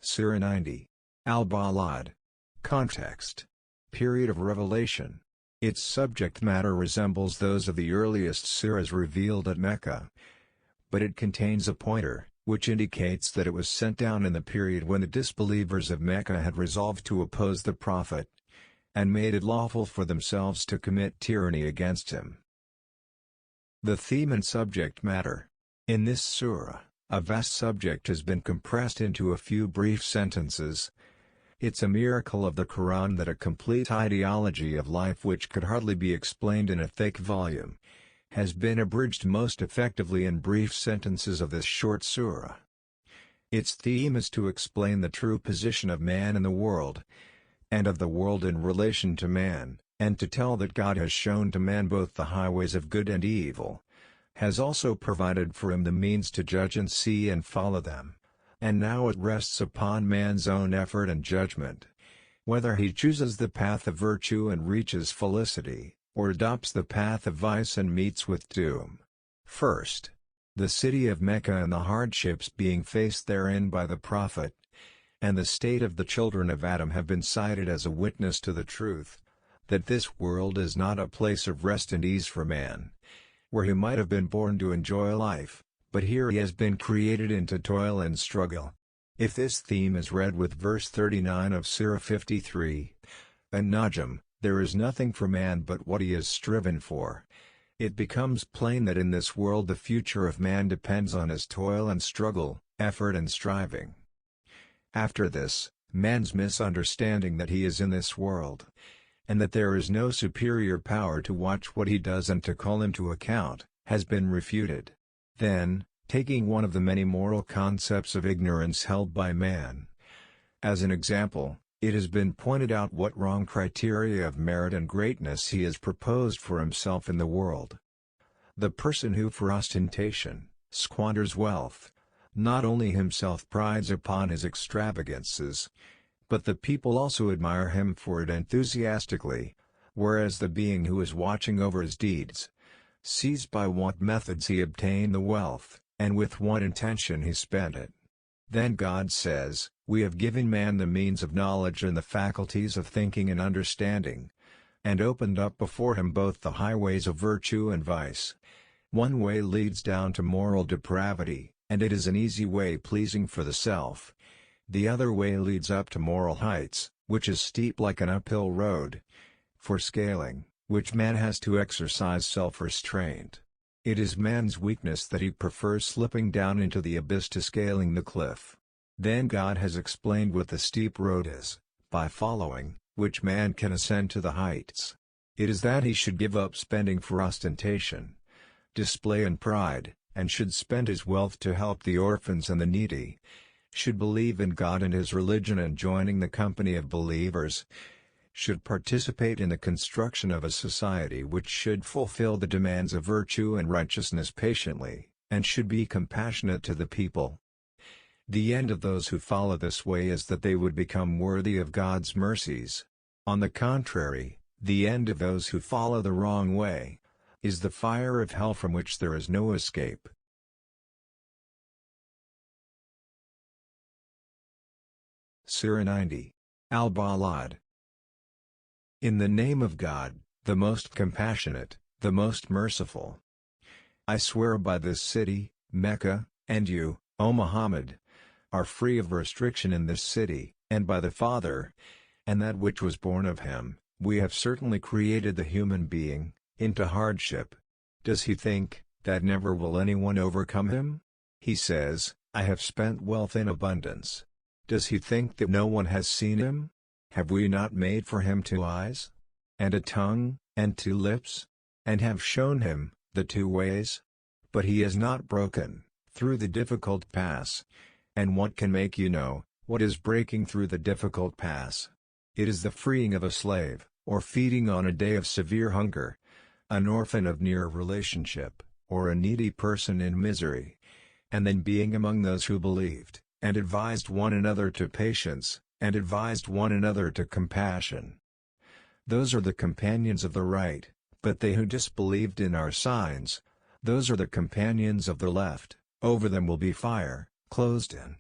Surah 90. Al-Balad. Context. Period of revelation. Its subject matter resembles those of the earliest surahs revealed at Mecca, but it contains a pointer, which indicates that it was sent down in the period when the disbelievers of Mecca had resolved to oppose the Prophet, and made it lawful for themselves to commit tyranny against him. The theme and subject matter. In this surah, a vast subject has been compressed into a few brief sentences. It's a miracle of the Quran that a complete ideology of life which could hardly be explained in a thick volume, has been abridged most effectively in brief sentences of this short surah. Its theme is to explain the true position of man in the world, and of the world in relation to man, and to tell that God has shown to man both the highways of good and evil, has also provided for him the means to judge and see and follow them, and now it rests upon man's own effort and judgment, whether he chooses the path of virtue and reaches felicity, or adopts the path of vice and meets with doom. First, the city of Mecca and the hardships being faced therein by the Prophet, and the state of the children of Adam have been cited as a witness to the truth, that this world is not a place of rest and ease for man, where he might have been born to enjoy life, but here he has been created into toil and struggle. If this theme is read with verse 39 of Surah 53, An-Najm, there is nothing for man but what he has striven for, it becomes plain that in this world the future of man depends on his toil and struggle, effort and striving. After this, man's misunderstanding that he is in this world, and that there is no superior power to watch what he does and to call him to account, has been refuted. Then, taking one of the many moral concepts of ignorance held by man as an example, it has been pointed out what wrong criteria of merit and greatness he has proposed for himself in the world. The person who for ostentation squanders wealth, not only himself prides upon his extravagances, but the people also admire him for it enthusiastically, whereas the being who is watching over his deeds sees by what methods he obtained the wealth, and with what intention he spent it. Then God says, "We have given man the means of knowledge and the faculties of thinking and understanding, and opened up before him both the highways of virtue and vice. One way leads down to moral depravity, and it is an easy way pleasing for the self. The other way leads up to moral heights, which is steep like an uphill road, for scaling, which man has to exercise self-restraint. It is man's weakness that he prefers slipping down into the abyss to scaling the cliff." Then God has explained what the steep road is, by following which man can ascend to the heights. It is that he should give up spending for ostentation, display and pride, and should spend his wealth to help the orphans and the needy, should believe in God and his religion and joining the company of believers, should participate in the construction of a society which should fulfill the demands of virtue and righteousness patiently, and should be compassionate to the people. The end of those who follow this way is that they would become worthy of God's mercies. On the contrary, the end of those who follow the wrong way is the fire of hell from which there is no escape. Surah 90. Al-Balad. In the name of God, the most compassionate, the most merciful. I swear by this city, Mecca, and you, O Muhammad, are free of restriction in this city, and by the Father, and that which was born of him, we have certainly created the human being into hardship. Does he think that never will anyone overcome him? He says, I have spent wealth in abundance. Does he think that no one has seen him? Have we not made for him 2 eyes? And a tongue, and 2 lips? And have shown him the 2 ways? But he has not broken through the difficult pass. And what can make you know what is breaking through the difficult pass? It is the freeing of a slave, or feeding on a day of severe hunger, an orphan of near relationship, or a needy person in misery, and then being among those who believed, and advised one another to patience, and advised one another to compassion. Those are the companions of the right, but they who disbelieved in our signs, those are the companions of the left. Over them will be fire, closed in.